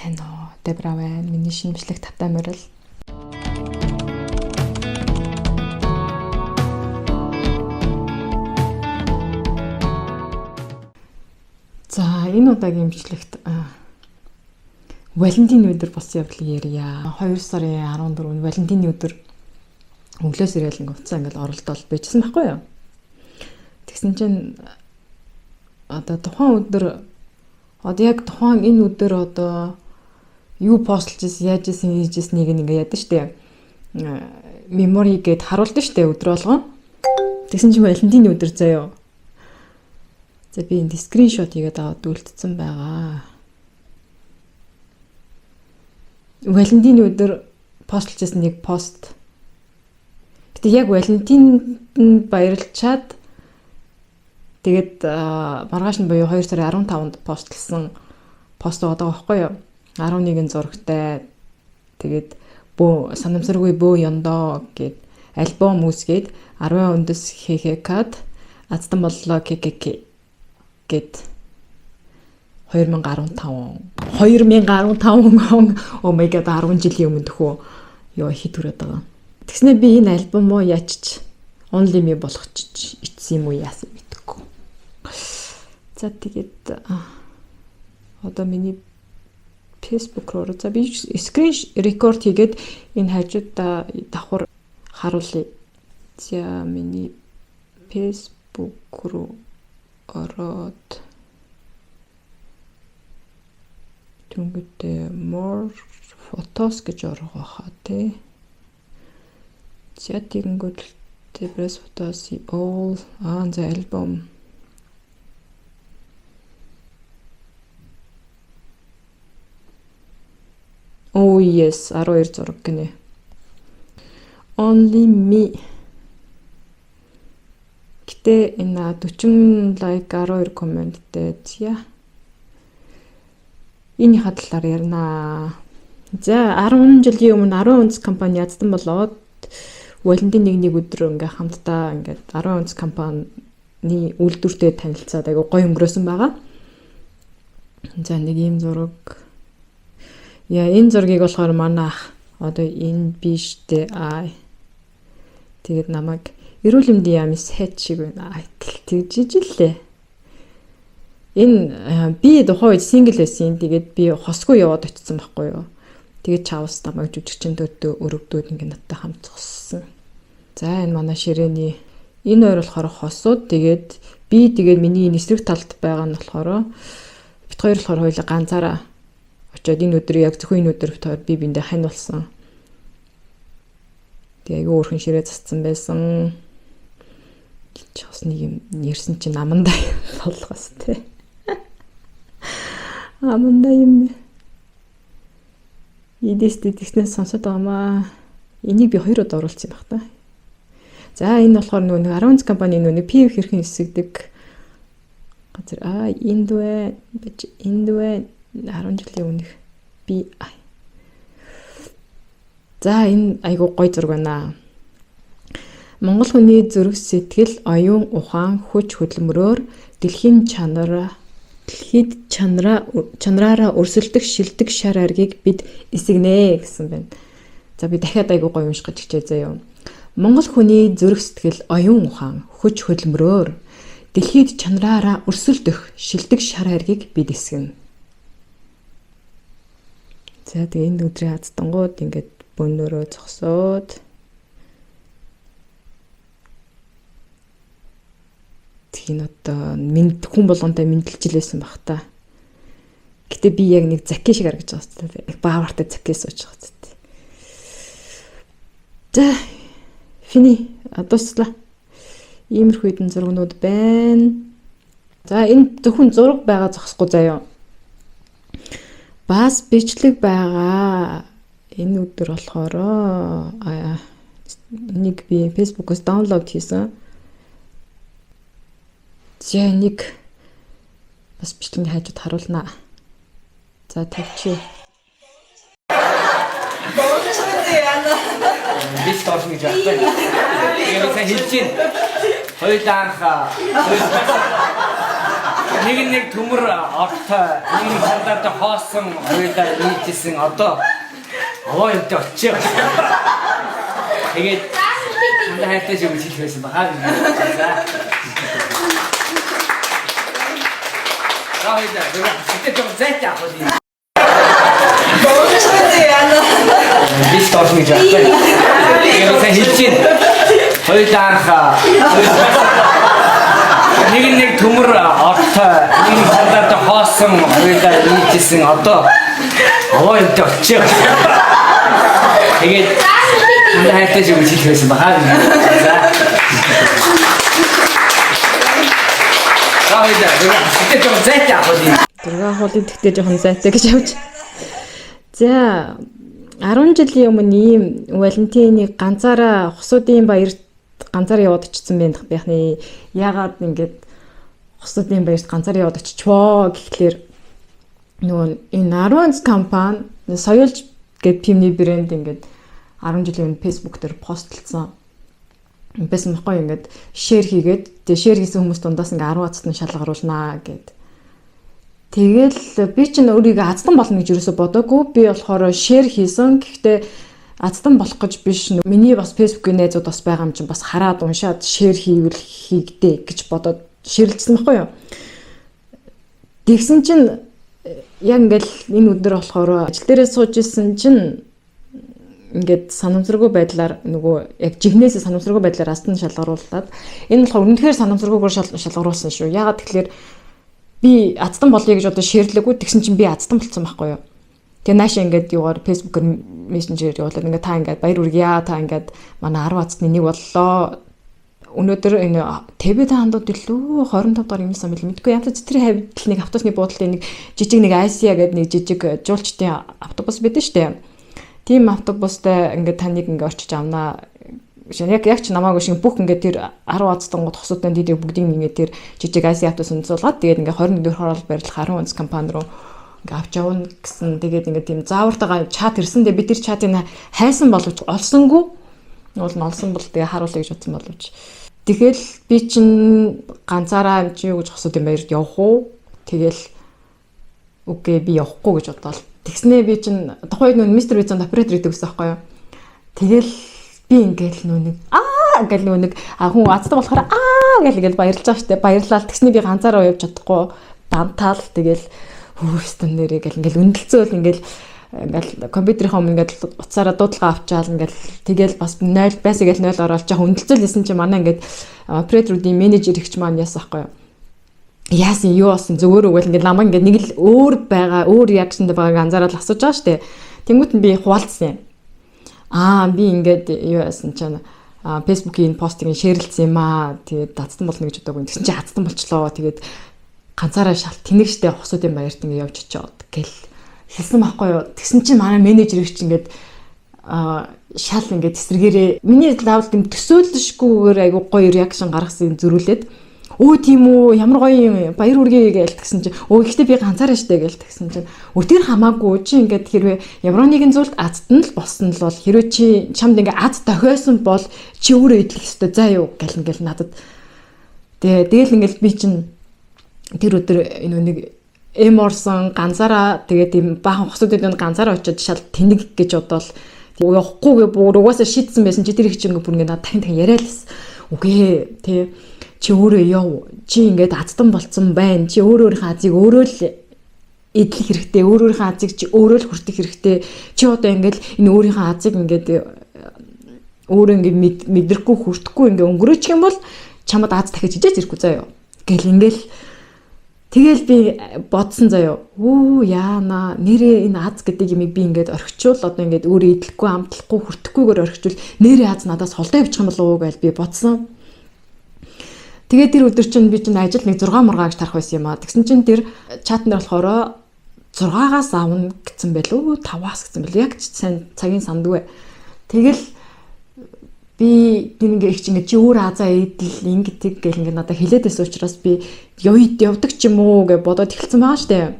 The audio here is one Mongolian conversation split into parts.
Сайн уу. Дебра байна. Миний шинэ бичлэг тавтай морил. За, энэ удаагийн бичлэгт Валентины өдөр болсон явдлыг ярья. 2 сарын 14-нд Валентины өдөр өглөө сэрэлэн уцаа ингээл оролдоод байжсан байхгүй юу? Тэгсэн чинь одоо тухайн өдөр яг тухайн энэ өдөр одоо юу постлж ийсэн, яаж ийсэн, хийж ийснийг ингээ яадаг штэ. Мемори гэд харуулдаг штэ өдөр болгоо. Тэгсэн чинь Валентины өдөр заяа. За би энд скриншот хийгээд аваад үлдсэн байгаа. Валентины өдөр постлж ийсэн нэг пост. Гэтэ яг Валентинд баярлчаад тэгээд маргааш нь буюу 2 сарын 15-нд постлсон пост байгаа байхгүй юу? 11-ийн зурагтай тэгээд санамсаргүй бөө ёндоо гэд альбом үүсгээд 10 өндөс хккад аздан боллоо ккк гэд 2015 он oh my god 10 жилийн өмнө төхөө ёо хит түрээд байгаа. Тэгснэ би энэ альбомо ячиж only me болгочих ичсэн юм уу яасан мэдэхгүй. За тэгээд одоо миний Facebook руу за би скрин рекорд хийгээд энэ хажуудаа давхар харуулъя. За миний Facebook руу ороод түнгэтэй more photos гэж оргоо хаа тий. За тэгэнгүүт Debra's photos all on the album. Oh yes, 12 зураг гинэ. Only me. Гэтэ энэ 40 лайк 12 комменттэй зя. Энэ хадлаар ярина. За 10 жилийн өмнө 10 онц компани ядсан болоод Валентин нэг өдөр ингээ хамтдаа ингээд 10 онц компани үйлдвэртэй танилцаад айгу гоё өнгөрөөсөн байгаа. За нэг ийм зураг. Яа энэ зургийг болохоор манай ах одоо энэ биштэй тэгээд намайг эрүүл мэндийн яамны сайд шиг байна. Тэгжиж лээ. Энэ би тухайн үед сингл байсан. Тэгээд би хосгүй яваад очсон байхгүй юу. Тэгээд чавс намайг жүжигчэндөө өрөвдөөд ингээ надтай хамт зогссон. За энэ манай ширээний энэ хоёр болохоор хосууд тэгээд миний эсрэг талд байгаа нь болохоор бит хоёр болохоор хоёулаа ганцаараа очоод энэ өдөр яг зөвхөн энэ өдөр бит хоёр би биндээ хань болсон. Тэгээ айгүй өөрхөн ширээ засцсан байсан. Ч бас нэг юм нэрсэн чинь амандаа болгоос тээ. Амандаа юм. Идэстэй тэгснээс сонсоод байгаамаа. Энийг би 2 удаа оруулсан юм баг та. За энэ болохоор нөгөө 10 компани нөгөө PV хэрхэн эсэгдэг газар энд вэ 10 жилийн өмнөх би за энэ айгуу гоё зураг байна. Монгол хүний зүрх сэтгэл, оюун ухаан, хүч хөдөлмөрөөр дэлхийд чанараараа өрсөлдөх шилдэг шар аргийг бид эсэгнэ гэсэн байна. За би дахиад айгуу гоё унших гэж хичээ заяа. Монгол хүний зүрх сэтгэл, оюун ухаан, хүч хөдөлмөрөөр дэлхийд чанараараа өрсөлдөх шилдэг шар аргийг бид эсгэнэ. За тэгээ энэ өдрийн аздангууд ингээд бөөнөрөө зогсоод тийм одоо хүн болгонтой мэдлжилсэн баг та. Гэтэ би яг нэг заки шиг харагдаж байгаа хэвчээ. Баавартай заки сууж байгаа хэвчээ. За фини дуслаа. Иймэрхүү хэдэн зургнууд байна. За энэ зөвхөн зураг байгаа зогсохгүй заяа. Бас бичлэг байгаа. Энэ өдөр болохоор нэг би Facebook-оос даунлоод хийсэн. За нэг бас бичлэгийн хажууд харуулнаа. За тавьчих. Би сторс гэж байна. Яг сайн хэлж байна. Хоёулаа анхаа. нэг төмөр ортой нэг сандаад хоосон хоёулаа нийтсэн одоо аваа юмтай очив. Тэгээд хандаа хайртай шиг үсэл байсан баха. Раида тэгээд ч зэт яах вэ? Биш тоосны жаатай. Яг сайн хэлчихин. Хоёулаа нэг төмөр ортой нэг сандаад хоосон хоёулаа нийтсэн одоо аваа юмтай очив. Тэгээд хандаа хайртай шиг үсэл байсан баха. Раида тэгээд ч зэт яах вэ? Дурга хуулын тэгтээ жоохон зайтай гэж явж. За 10 жилийн өмнө ийм Валентиныг ганцаараа Хусуудын баярт ганцаараа яваад очсон байхны яагаад ингэж Хусуудын баярт ганцаараа яваад очичвоо гэхлээр нөгөө энэ Arons компани соёлж гэдэг пивний брэнд ингэж 10 жилийн өмнө Facebook дээр постлцсан. Байсан байхгүй ингэж шеэр хийгээд тэгээ шеэр хийсэн хүмүүс дундаас ингэ 10 хацад нь шалгаруулнаа гэд. Тэгэл би чинь өөрийгөө аздан болно гэж юусоо бодоогүй. Би болохоор шеэр хийсэн. Гэхдээ аздан болох гэж биш. Миний бас Facebook-ийн найзууд бас байгаа юм чинь бас хараад уншаад шеэр хийвэл хийгдээ гэж бодоод шеэрлжсэн байхгүй юу. Тэгсэн чинь яг ингээл энэ өдөр болохоор ажил дээрээ сууж исэн чинь ингээд санамсаргүй байдлаар нөгөө яг жигнэсээ санамсаргүй байдлаар аздан шалгарууллаад энэ болохоор үнэхээр санамсаргүйгээр шалгаруулсан шүү. Яагаад тэгэхээр би аздан болъё гэж одоо шеэрлэггүй тэгсэн чинь би аздан болцсон байхгүй юу. Тэгээ наашаа ингээд юугаар Facebook-ээр мессенжээр явуулаад ингээд та ингээд баяр хүргье та ингээд манай 10 азтны нэг боллоо. Өнөөдөр энэ ТV таандууд илүү 25 дахь юмсан мэл мэдгүй янз тэр хавьд нэг автобусны буудлын нэг жижиг нэг Асия гэдэг нэг жижиг жуулчдын автобус байдаг шүү дээ. Тийм автобустай ингээд таныг ингээд орчиж авнаа. Яг ч намаагүй шиг бүх ингээд тэр 10 азтангууд хосуудын дийдэг бүгдийг ингээд тэр жижиг Асия автобус үнцүүлгээд тэгээд ингээд 21 хороол барилах 10 онц компани руу ингээд авч явна гэсэн. Тэгээд ингээд тийм заавартайгаа чат ирсэн. Тэгээд би тэр чатыг хайсан боловч олсонгүй. Уул нь олсон бол тэгээд харуулъя гэж бодсон боловч. Тэгэл би чинь ганцаараа чи юу гэж хосуудын баярт явах уу? Тэгэл үгүй би явахгүй гэж бодоод. Тэгснээ би чинь тухайн үед мистер Визонд оператор гэдэг байсан байхгүй юу? Тэгэл би ингээл нүг гэл нүг хүн азтай болохоор гэл баярлж байгаа штэ баярлал тэгсний би ганцаараа явж чадахгүй дантаал тэгэл хөөстөн нэрээ гэл ингээл өндөлцөөл ингээл компьютерийн хом ингээл уцаараа дуудлага авчаал ингээл тэгэл бас 0 байсаг гэл 0 оруулж байгаа өндөлцөөлсэн чинь манай ингээд операторуудын менежер ихч маань яасан байхгүй юу? Яасан юу болсон зөвөр өгөөл ингээд намайг ингээд нэг л өөр байгаа өөр реакшнд байгааг анзаараад асууж байгаа штэ. Тэнгүүт нь би хуваалцсан юм. Би ингээд юу яасан чинь Facebook-ийн постыг шеэрлсэн юм аа. Тэгээд дацсан болно гэж бодоагүй. Тэгсэн чинь хацсан болчлоо. Тэгээд ганцаараа шалт тэнэг штэ хосуудын баярт ингээд явж очиод гэл хэлсэн байхгүй юу. Тэгсэн чинь манай менежер их чинь ингээд шал ингээд эсрэгээрээ миний лавлд юм төсөөлшгүйгээр айгу гоё реакшн гаргасан зөрүүлээд өө тийм үү ямар гоё юм баяр хүргэе гээл тэгсэн чинь ихтэй би ганцаараа штэ гээл тэгсэн чинь өдөр хамаагүй чи ингээд хэрвээ ямар нэгэн зүйлд азтан л болсон л бол хэрвээ чи чамд ингээд аз тохиосон бол чи өөрөө идэх ёстой заа юу гэл ингээл надад тэгэл ингээл би чинь тэр өдөр энэ нэг эморсон ганцаараа тэгээд тийм баахан хосуудын ганцаараа очиод шал тэнэг гэж бодоол явахгүйгээ бүр угаасаа шийдсэн байсан чи тэр их чинь бүр ингээд надад дахин яриад лээс үгүй тий чи өөрөө яв чи ингээд аздан болцсон байна чи өөрийнхөө азыг өөрөө л идэх хэрэгтэй өөрийнхөө азыг чи өөрөө л хүртэх хэрэгтэй чи одоо ингээд энэ өөрийнхөө азыг ингээд өөрөө ингээд мэдрэхгүй хүртэхгүй ингээд өнгөрөөчих юм бол чамд аз дахиж ижиж ирэхгүй заяа гэл ингээл тэгэл би бодсон заяа яана нэрээ энэ аз гэдэг юм би ингээд орхичвол одоо ингээд өөрөө идэхгүй амтлахгүй хүртэхгүйгээр орхичвол нэрээ аз надаас холдоо явчих юм болов уу гэж би бодсон. Тэгээд тэр өдөр чинь би чинь ажил нэг 6 мургаа гэж тарах байсан юм аа. Тэгсэн чинь тэр чатнд болохоор 6-аас авна гэсэн байлгүй 5-аас гэсэн байл. Яг ч сайн цагийн сандгүй. Тэгэл би тэр ингээ их чинь чи өөр азаа идэл ингэдэг гэл ингээ надад хэлээд байсан учраас би явдаг ч юм уу гэж бодоод эхэлсэн байгаа штэ.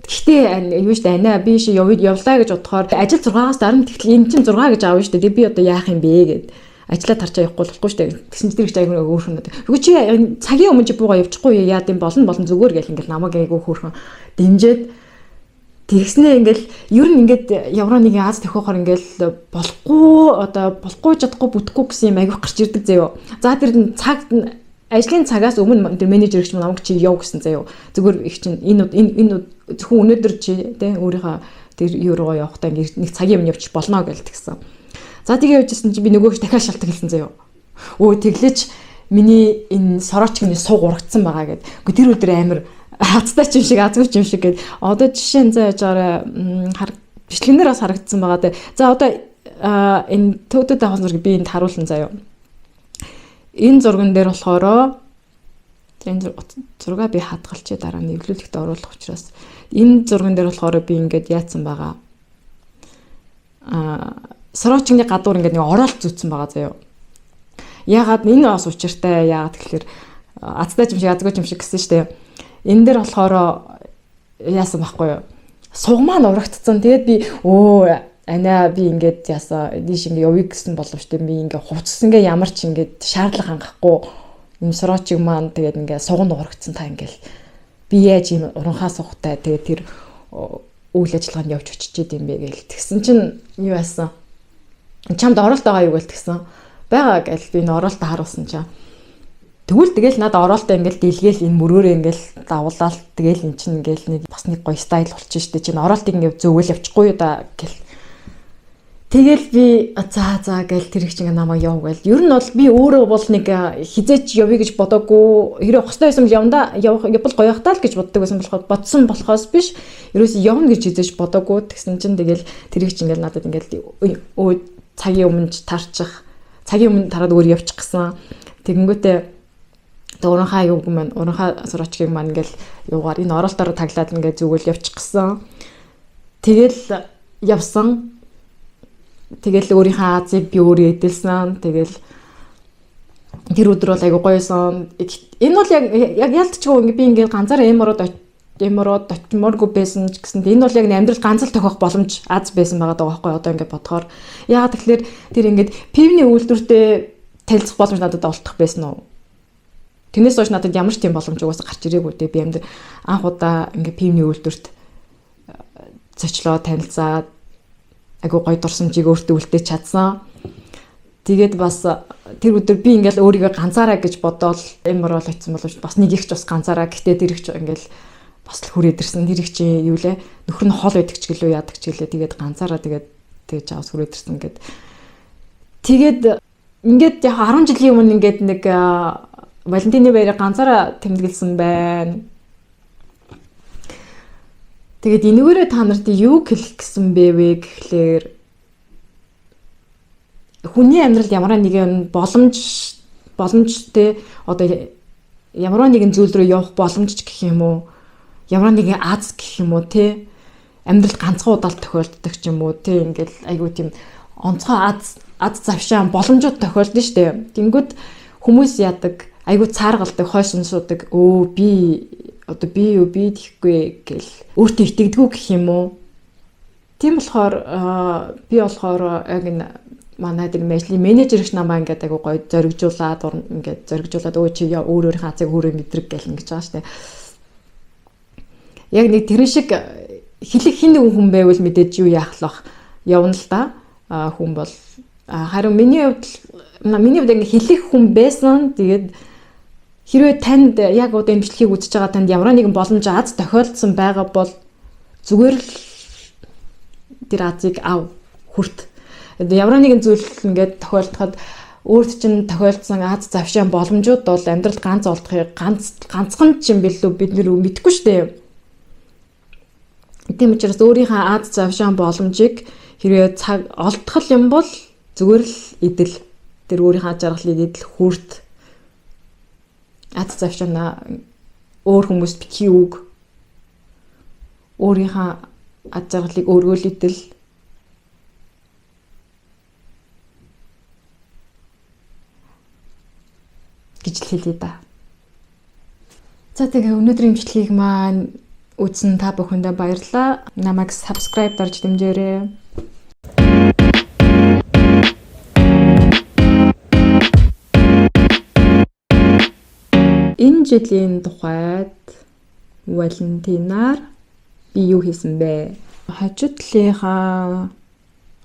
Гэхдээ юу штэ анаа би явлаа гэж бодохоор ажил 6-аас дарамт тэгтэл энэ чинь 6 гэж аав штэ. Тэг би одоо яах юм бэ гэд. ажлаа тарчаа явахгүй болохгүй штэ. Тэгсэн чинь тэр их айгүй хөөрхөн. Үгүй чи цагийн өмнө чи буугаа явчихгүй яа гэм болон зүгээр гэл ингээл намайг айгүй хөөрхөн дэмжээд тэгснээ ингээл ер нь ингээд Евроныгийн Аз төхөөхөр ингээл болохгүй чадахгүй бүтэхгүй гэсэн юм айгүй гарч ирдэг заяо. За тэр цаг ажлын цагаас өмнө тэр менежер гэх юм намайг чи яв гэсэн заяо. Зүгээр их чинь энэ зөвхөн өнөөдөр чи тэ өөрийнхөө тэр еврогоо явахдаа ингээд нэг цагийн өмнө явчих болно гэж тэгсэн. За тэгээ явжсэн чи би нөгөөш дахиад шалтгаан хэлсэн заяо. Өө тэглэж миний энэ сороочгийн сууг урагдсан байгаа гэд. Үгүй тэр өдөр амар хацтай ч юм шиг азгүй ч юм шиг гэд. Одоо жишээ нь зааж байгаа бичлэгнэр бас харагдсан байгаа те. За одоо энэ төвдөд авах зургийг би энд харуулсан заяо. Энэ зурган дээр болохоор энэ зургаа би хадгалчээ дараа нь эвлүүлэгт оруулах учраас энэ зурган дээр болохоор би ингээд яатсан байгаа. Сороочгийн гадуур ингээд нэг оролт зүүцсэн байгаа заяо. Ягаад энэ бас учиртай яагаад тэгэхээр азтай ч юм шиг азгүй ч юм шиг гэсэн штэ. Энэ дээр болохоор яасан байхгүй юу? Суг маань урагдцсан. Тэгээд би би ингээд яасан дийш ингээд явъя гэсэн боломжтой би ингээд хувцсан гээ ямар ч ингээд шаардлага хангахгүй юм сороочиг маань тэгээд ингээд суганд урагдсан та ингээд би яаж юм уранхаа сухтай тэгээд тэр үйл ажиллагаанд явж очиж идэм бэ гээл тэгсэн чинь юу яасан чамд оролт байгаа юу гээл тэгсэн байгаа гээл би энэ оролт харуулсан чинь тэгвэл тэгэл надад ороолтоо ингээл дэлгээл энэ мөрөөрөө ингээл давуулаад тэгэл эн чинь ингээл нэг бас нэг гоё стайл болчих штэ чинь ороолтыг ингээд зөвгөл явчихгүй юу да гэл тэгэл би за гээл тэр их чинь намайг яв гээл ер нь бол би өөрөө бол нэг хизээч явъя гэж бодоогүй хэрэг хостой байсан явбал гоё хтаа л гэж боддог байсан бодсон болохоос биш ерөөсөө явна гэж хизээч бодоогүй тэгсэн чинь тэгэл тэр их чинь ингээл надад ингээл цагийн өмнө тарчих цагийн өмнө тараад өөр явчих гэсэн тэгэнгүүтээ уранхаа юуг маань уранхаа сороочгийг маань ингээл юугаар энэ оролтоор таглаад ингээд зүгэл явчих гэсэн тэгэл явсан тэгэл өөрийнхөө Азийг би өөрөө эдэлсэн. Тэгэл тэр өдөр бол айгу гоёсон. Энэ бол яг ялцчихгүй би ингээд ганцаараа эмороод очимооргүй байсан ч гэсэн энэ бол яг амьдрал ганц л тохиох боломж аз байсан байгаа даа байхгүй одоо ингээд бодохоор. Яагаад тэгэхээр тэр ингээд пивний үйлдвэртэй танилцах боломж надад олдох байсан уу? Тэрнээс хойш надад ямар ч тийм боломж угаасаа гарч ирээгүй дээ. Би амьд анх удаа ингээд пивний үйлдвэрт зочлоо танилцаад айгу гоё дурсамжийг өөртөө үлдээж чадсан. Тэгээд бас тэр өдөр би ингээл өөрийгөө ганцаараа гэж бодоол эморол очсон боловч бас нэг ихч бас ганцаараа гэтээ тэр ихч ингээл бас л хүрээд ирсэн. Тэр их чи юу лээ нөхөр нь хол байдаг ч гэлөө яадаг ч гэлээ тэгээд ганцаараа тэгээд авс хүрээд ирсэн гэд. Тэгээд ингээд яг 10 жилийн өмнө ингээд нэг Валентины баярыг ганцаараа тэмдэглэсэн байна. Тэгээд энэгээрээ та нарт юу хэлэх гэсэн бэ гэхлээр хүний амьдралд ямар нэгэн боломжтой одоо ямар нэгэн зүйл рүү явах боломж гэх юм уу ямар нэгэн аз гэх юм уу те амьдралд ганцхан удаалт тохиолддог ч юм уу те ингээл айгүй тийм онцгой аз завшаан боломжууд тохиолдно штэ. Тэнгүүд хүмүүс яадаг айгүй цааргалдаг хойш сонсуудаг би тийхгүй гэл өөртөө итгэдэггүй гэх юм уу. Тийм болохоор би болохоор яг энэ манай дээр ажлын менежер их намаа ингээд айгу гоё зоригжуулаад чи өөрийнхөө хацыг өөрөө мэдрэг гэл ингэж байгаа штэ. Яг нэг тэрэн шиг хэлэх хин нэг хүн байвал мэдээж юу яах лах явна л да. Хүн бол харин миний хувьд ингээд хэлэх хүн байсан. Тэгээд хэрвээ танд яг одоо энэ бичлэгийг үзэж байгаа танд ямар нэгэн боломж аз тохиолдсон байгаа бол зүгээр л тэр азыг хүрт. Ямар нэгэн зүйл ингээд тохиолдоход өөрт чинь тохиолдсон аз завшаан боломжууд бол амьдрал ганц олдохыг ганцхан ч юм билүү бид нэр мэдэхгүй шүү дээ. Тийм учраас өөрийнхөө аз завшаан боломжийг хэрвээ олдох юм бол зүгээр л идэл тэр өөрийнхөө жаргалыг идэл хүрт. Аз завшаанаа өөр хүмүүст битгий үг өөрийнхөө аз жаргалыг өөргөө л идэл гэж л хэлье да. За тэгээ өнөөдрийн бичлэгийг маань үзсэн та бүхэндээ баярлалаа. Намайг subscribe дарж дэмжээрэй. энэ жилийн тухайд Валентинаар би юу хийсэн бэ? Хажуу талынхаа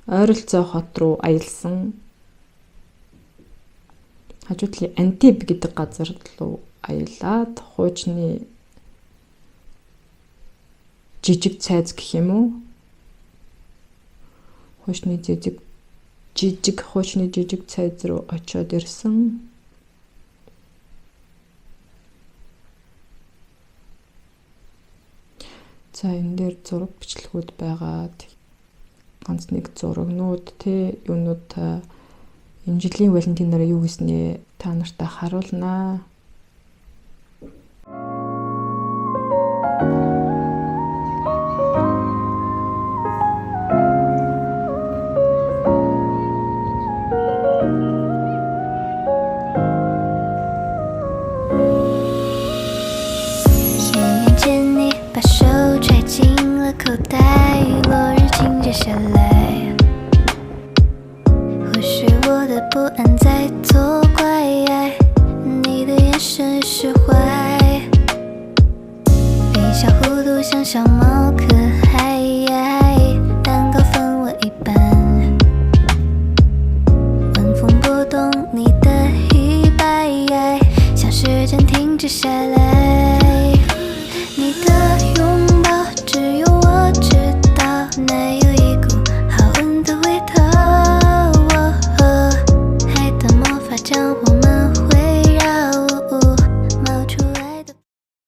ойролцоо хот руу аялсан. Хажуу талын Антиб гэдэг газар руу аялаад хуучны жижиг цайз гэх юм уу? Хуучны жижиг цайз руу очиод ирсэн. За энэ дээр зураг бичлэгүүд байгаа. Ганц нэг зурагнууд юунууд энэ жилийн Валентинаараа юу хийснээ та нартай харуулнаа.口袋，落日倾泻下来，或许我的不安在作怪，你的眼神释怀，微笑弧度像小猫可爱，蛋糕分我一半，晚风拨动你的衣摆，像时间停止下来。